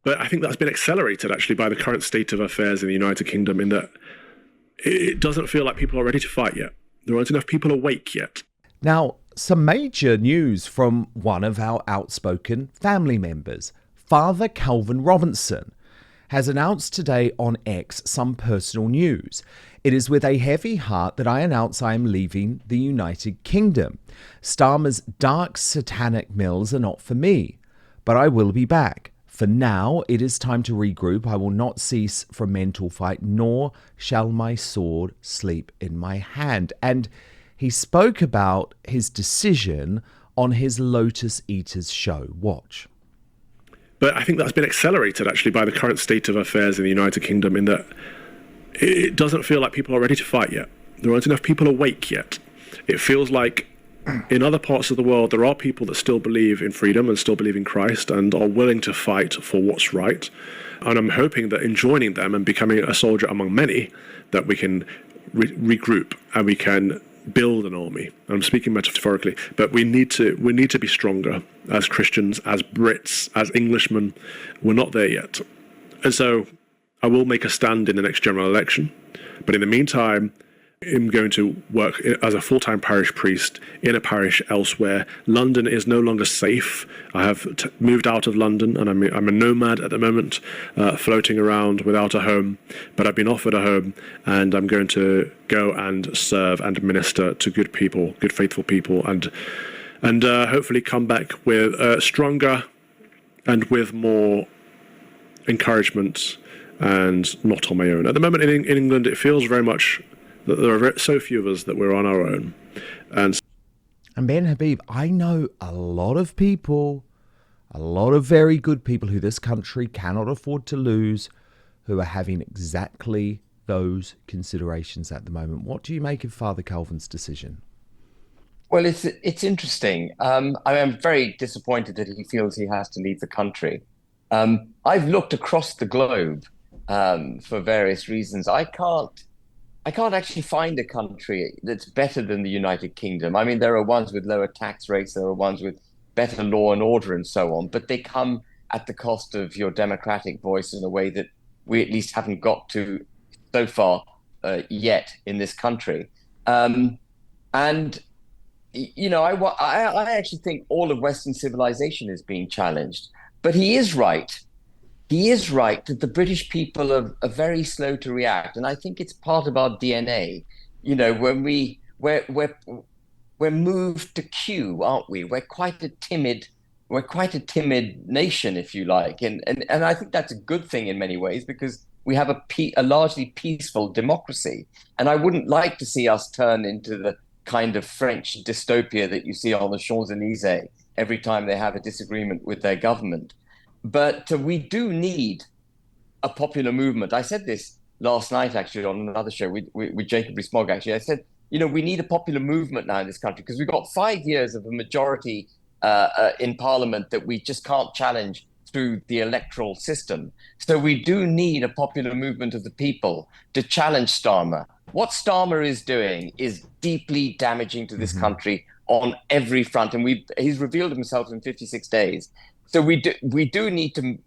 But I think that's been accelerated actually by the current state of affairs in the United Kingdom, in that it doesn't feel like people are ready to fight yet. There aren't enough people awake yet. Now, some major news from one of our outspoken family members. Father Calvin Robinson has announced today on X some personal news. It is with a heavy heart that I announce I am leaving the United Kingdom. Starmer's dark Satanic Mills are not for me, but I will be back. For now, it is time to regroup. I will not cease from mental fight, nor shall my sword sleep in my hand. And he spoke about his decision on his Lotus Eaters show. Watch. But I think that's been accelerated actually by the current state of affairs in the United Kingdom, in that it doesn't feel like people are ready to fight yet. There aren't enough people awake yet. It feels like in other parts of the world, there are people that still believe in freedom and still believe in Christ and are willing to fight for what's right. And I'm hoping that in joining them and becoming a soldier among many, that we can regroup and we can build an army. I'm speaking metaphorically, but we need to be stronger as Christians, as Brits, as Englishmen. We're not there yet. And so I will make a stand in the next general election. But in the meantime, I'm going to work as a full-time parish priest in a parish elsewhere. London is no longer safe. I have moved out of London, and I'm a nomad at the moment, floating around without a home. But I've been offered a home, and I'm going to go and serve and minister to good people, good faithful people, and hopefully come back with stronger and with more encouragement, and not on my own. At the moment in England, it feels very much that there are so few of us that we're on our own. And Ben Habib, I know a lot of people, a lot of very good people who this country cannot afford to lose, who are having exactly those considerations at the moment. What do you make of Father Calvin's decision? Well, it's interesting. I am very disappointed that he feels he has to leave the country. I've looked across the globe for various reasons. I can't actually find a country that's better than the United Kingdom. I mean, there are ones with lower tax rates, there are ones with better law and order and so on, but they come at the cost of your democratic voice in a way that we at least haven't got to so far yet in this country. And, you know, I actually think all of Western civilization is being challenged. But he is right. He is right that the British people are very slow to react, and I think it's part of our DNA. You know, when we're moved to queue, aren't we? We're quite a timid nation, if you like, and I think that's a good thing in many ways because we have a largely peaceful democracy, and I wouldn't like to see us turn into the kind of French dystopia that you see on the Champs-Élysées every time they have a disagreement with their government. But we do need a popular movement. I said this last night, actually, on another show with Jacob Rees-Mogg, actually. I said, you know, we need a popular movement now in this country because we've got 5 years of a majority in Parliament that we just can't challenge through the electoral system. So we do need a popular movement of the people to challenge Starmer. What Starmer is doing is deeply damaging to this country on every front. And he's revealed himself in 56 days. So we do need to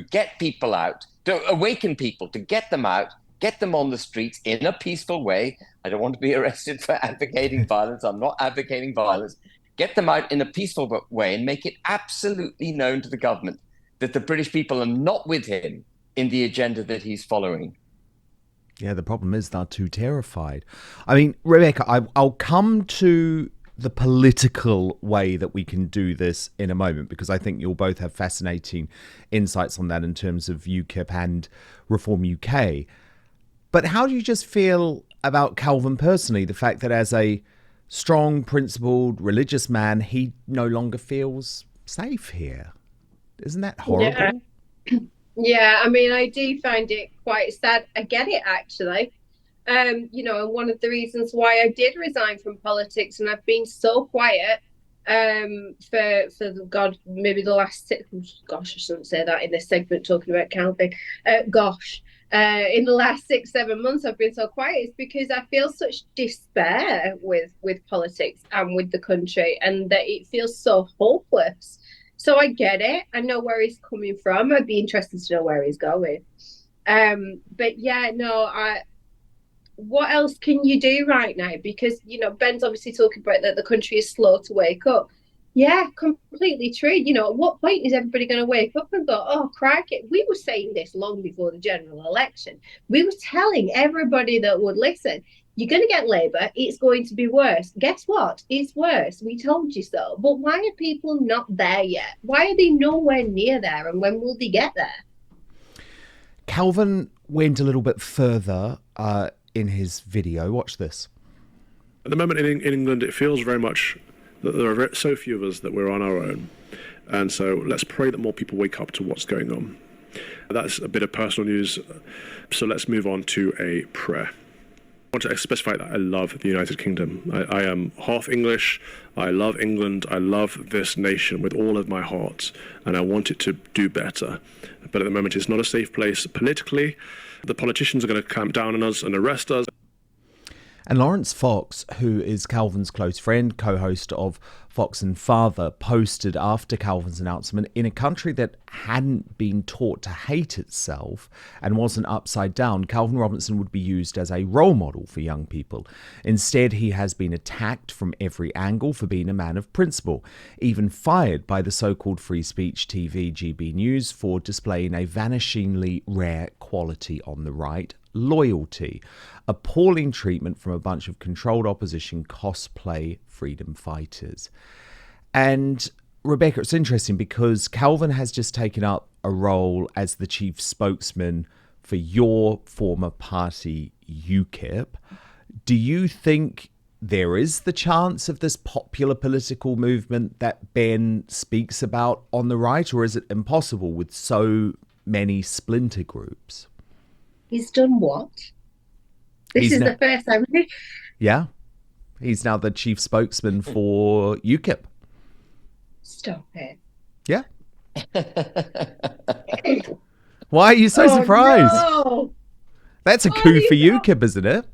get people out, to awaken people, to get them out, get them on the streets in a peaceful way. I don't want to be arrested for advocating violence. I'm not advocating violence. Get them out in a peaceful way and make it absolutely known to the government that the British people are not with him in the agenda that he's following. Yeah, the problem is they're too terrified. I mean, Rebecca, I'll come to the political way that we can do this in a moment, because I think you'll both have fascinating insights on that in terms of UKIP and Reform UK. But how do you just feel about Calvin personally, the fact that as a strong, principled, religious man, he no longer feels safe here? Isn't that horrible? Yeah, I mean, I do find it quite sad. I get it, actually. You know, and one of the reasons why I did resign from politics and I've been so quiet for God, maybe the last six, gosh, I shouldn't say that in this segment talking about Calvin. In the last 6-7 months I've been so quiet is because I feel such despair with politics and with the country, and that it feels so hopeless. So I get it. I know where he's coming from. I'd be interested to know where he's going. But yeah, no, what else can you do right now? Because, Ben's obviously talking about that the country is slow to wake up. Yeah, completely true. At what point is everybody going to wake up and go, oh, crikey? We were saying this long before the general election. We were telling everybody that would listen, you're going to get Labour. It's going to be worse. Guess what? It's worse. We told you so. But why are people not there yet? Why are they nowhere near there? And when will they get there? Calvin went a little bit further in his video. Watch this. At the moment in England, it feels very much that there are so few of us that we're on our own. And so let's pray that more people wake up to what's going on. That's a bit of personal news. So let's move on to a prayer. I want to specify that I love the United Kingdom. I am half English. I love England. I love this nation with all of my heart. And I want it to do better. But at the moment, it's not a safe place politically. The politicians are going to clamp down on us and arrest us. And Lawrence Fox, who is Calvin's close friend, co-host of Fox and Father, posted after Calvin's announcement, in a country that hadn't been taught to hate itself and wasn't upside down, Calvin Robinson would be used as a role model for young people. Instead, he has been attacked from every angle for being a man of principle, even fired by the so-called free speech TV GB News for displaying a vanishingly rare quality on the right: loyalty. Appalling treatment from a bunch of controlled opposition cosplay freedom fighters. And Rebecca, it's interesting because Calvin has just taken up a role as the chief spokesman for your former party, UKIP. Do you think there is the chance of this popular political movement that Ben speaks about on the right, or is it impossible with so many splinter groups? He's done what? This is the first time. Yeah. He's now the chief spokesman for UKIP. Stop it. Yeah. Why are you so surprised? No. That's a coup for UKIP, isn't it?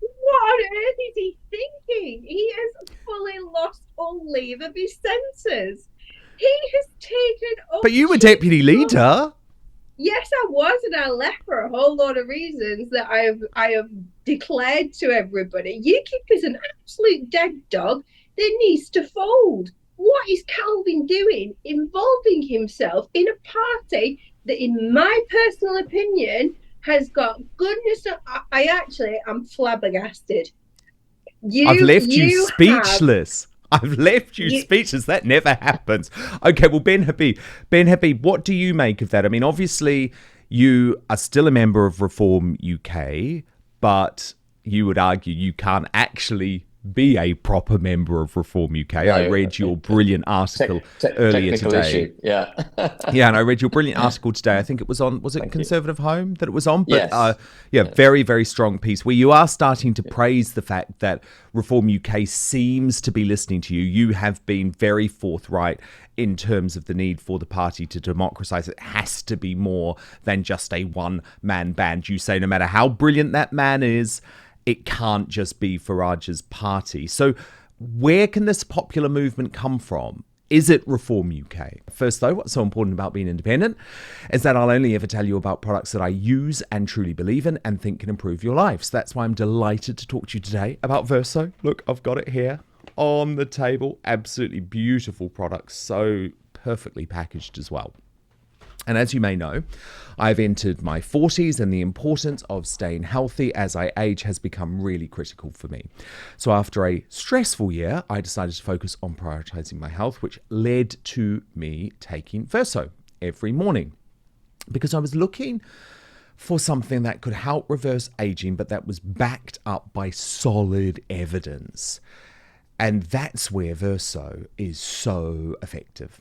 What on earth is he thinking? He has fully lost all leave of his senses. He has taken up. But you were deputy leader. Yes, I was, and I left for a whole lot of reasons that I have declared to everybody. UKIP is an absolute dead dog that needs to fold. What is Calvin doing, involving himself in a party that, in my personal opinion, has got goodness? I'm flabbergasted. I've left you speechless. I've left you speechless. That never happens. Okay, well, Ben Habib, what do you make of that? I mean, obviously, you are still a member of Reform UK, but you would argue you can't actually be a proper member of Reform UK. No, I read your brilliant article earlier today. Issue. Yeah. Yeah, and I read your brilliant article today. I think it was on, was it Thank Conservative you. Home that it was on? But yes. Very, very strong piece where you are starting to praise the fact that Reform UK seems to be listening to you. You have been very forthright in terms of the need for the party to democratise. It has to be more than just a one-man band. You say no matter how brilliant that man is, it can't just be Farage's party. So where can this popular movement come from? Is it Reform UK? First, though, what's so important about being independent is that I'll only ever tell you about products that I use and truly believe in and think can improve your lives. That's why I'm delighted to talk to you today about Verso. Look, I've got it here on the table. Absolutely beautiful products, so perfectly packaged as well. And as you may know, I've entered my 40s and the importance of staying healthy as I age has become really critical for me. So after a stressful year, I decided to focus on prioritizing my health, which led to me taking Verso every morning because I was looking for something that could help reverse aging, but that was backed up by solid evidence. And that's where Verso is so effective.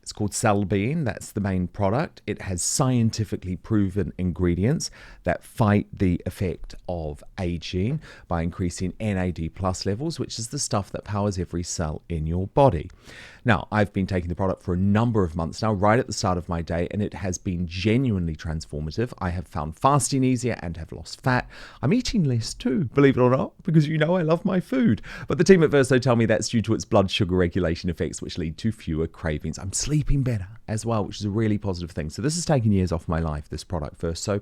It's called Cellbean. That's the main product. It has scientifically proven ingredients that fight the effect of aging by increasing NAD+ levels, which is the stuff that powers every cell in your body. Now, I've been taking the product for a number of months now, right at the start of my day, and it has been genuinely transformative. I have found fasting easier and have lost fat. I'm eating less too, believe it or not, because you know I love my food. But the team at Verso tell me that's due to its blood sugar regulation effects, which lead to fewer cravings. I'm sleeping better as well, which is a really positive thing. So this has taken years off my life, this product, Verso.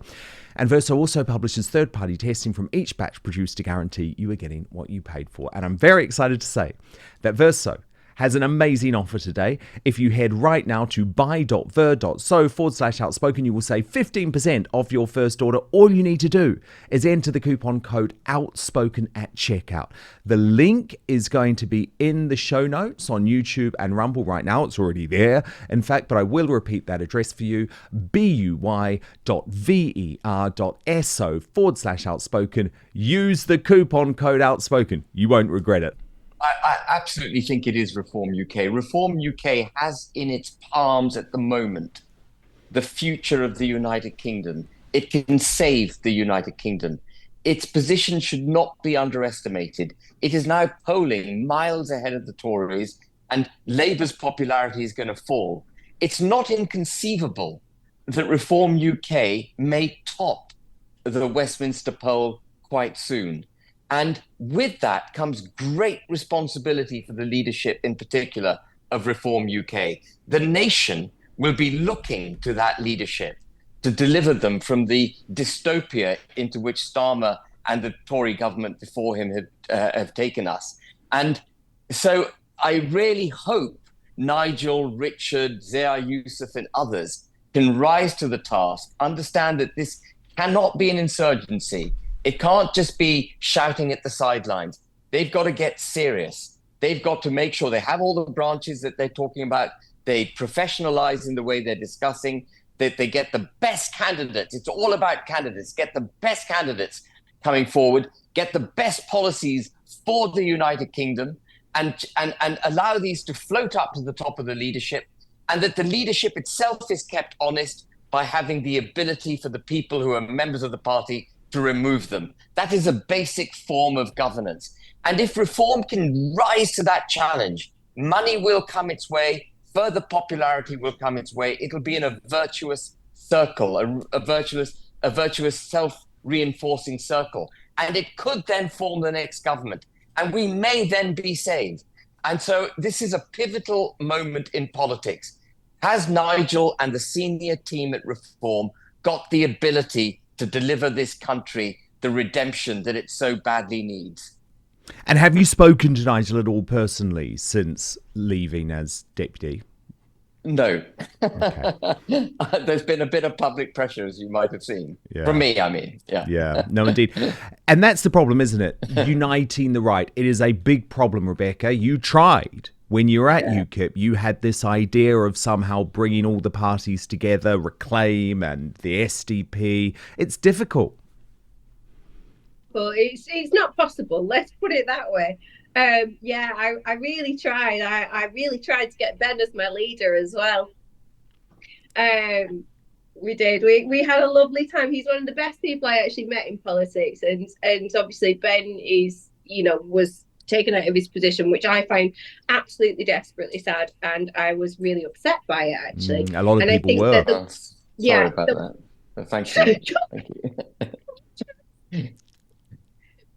And Verso also publishes third-party testing from each batch produced to guarantee you are getting what you paid for. And I'm very excited to say that Verso has an amazing offer today. If you head right now to buy.ver.so/outspoken, you will save 15% off your first order. All you need to do is enter the coupon code outspoken at checkout. The link is going to be in the show notes on YouTube and Rumble right now. It's already there, in fact, but I will repeat that address for you, buy.ver.so/outspoken. Use the coupon code outspoken. You won't regret it. I absolutely think it is Reform UK. Reform UK has in its palms at the moment the future of the United Kingdom. It can save the United Kingdom. Its position should not be underestimated. It is now polling miles ahead of the Tories, and Labour's popularity is going to fall. It's not inconceivable that Reform UK may top the Westminster poll quite soon. And with that comes great responsibility for the leadership, in particular, of Reform UK. The nation will be looking to that leadership to deliver them from the dystopia into which Starmer and the Tory government before him have taken us. And so I really hope Nigel, Richard, Zia Youssef and others can rise to the task, understand that this cannot be an insurgency. It can't just be shouting at the sidelines. They've got to get serious. They've got to make sure they have all the branches that they're talking about. They professionalize in the way they're discussing, that they get the best candidates. It's all about candidates. Get the best candidates coming forward, get the best policies for the United Kingdom, and allow these to float up to the top of the leadership, and that the leadership itself is kept honest by having the ability for the people who are members of the party to remove them. That is a basic form of governance. And if Reform can rise to that challenge, money will come its way, further popularity will come its way. It'll be in a virtuous circle, a virtuous self-reinforcing circle. And it could then form the next government. And we may then be saved. And so this is a pivotal moment in politics. Has Nigel and the senior team at Reform got the ability to deliver this country the redemption that it so badly needs? And have you spoken to Nigel at all personally since leaving as deputy? No. Okay. There's been a bit of public pressure, as you might have seen. Yeah. From me, I mean. Yeah. Yeah. No, indeed. And that's the problem, isn't it? Uniting the right. It is a big problem, Rebecca. You tried. When you were at UKIP, you had this idea of somehow bringing all the parties together, Reclaim and the SDP. It's difficult. Well, it's not possible. Let's put it that way. I really tried. I really tried to get Ben as my leader as well. We did. We had a lovely time. He's one of the best people I actually met in politics, and obviously Ben was taken out of his position, which I find absolutely desperately sad, and I was really upset by it, actually. A lot of people were. Sorry about that. Thank you. Thank you.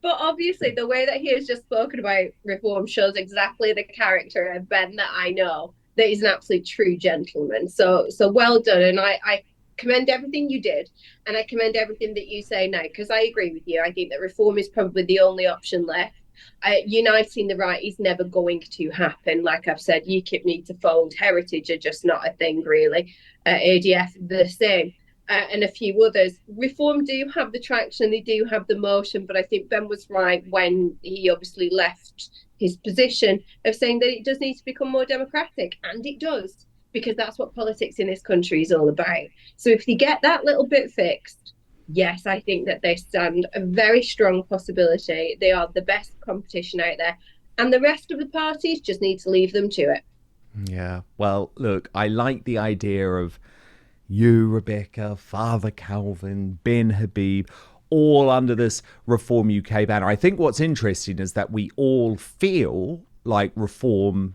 But obviously, the way that he has just spoken about Reform shows exactly the character of Ben that I know, that he's an absolute true gentleman. So well done, and I commend everything you did, and I commend everything that you say now, because I agree with you. I think that Reform is probably the only option left. Uniting the right is never going to happen. Like I've said, UKIP need to fold. Heritage are just not a thing, really. ADF, the same. And a few others. Reform do have the traction, they do have the motion, but I think Ben was right when he obviously left his position of saying that it does need to become more democratic, and it does, because that's what politics in this country is all about. So if they get that little bit fixed, yes, I think that they stand a very strong possibility. They are the best competition out there, and the rest of the parties just need to leave them to it. Yeah, well, look, I like the idea of you, Rebecca, Father Calvin, Ben Habib, all under this Reform UK banner. I think what's interesting is that we all feel like Reform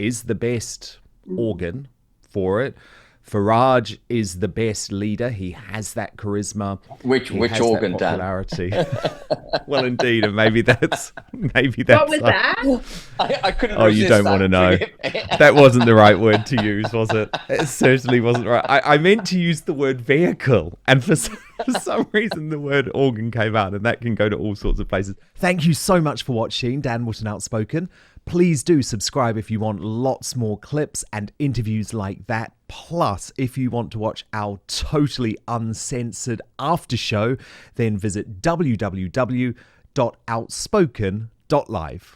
is the best organ for it. Farage is the best leader. He has that charisma. Which organ, Dan? Popularity. Well, indeed, and maybe that's What was that? I couldn't. Oh, you don't want to know. That wasn't the right word to use, was it? It certainly wasn't right. I meant to use the word vehicle, and for some reason the word organ came out, and that can go to all sorts of places. Thank you so much for watching Dan Wootton Outspoken. Please do subscribe if you want lots more clips and interviews like that. Plus, if you want to watch our totally uncensored after show, then visit www.outspoken.live.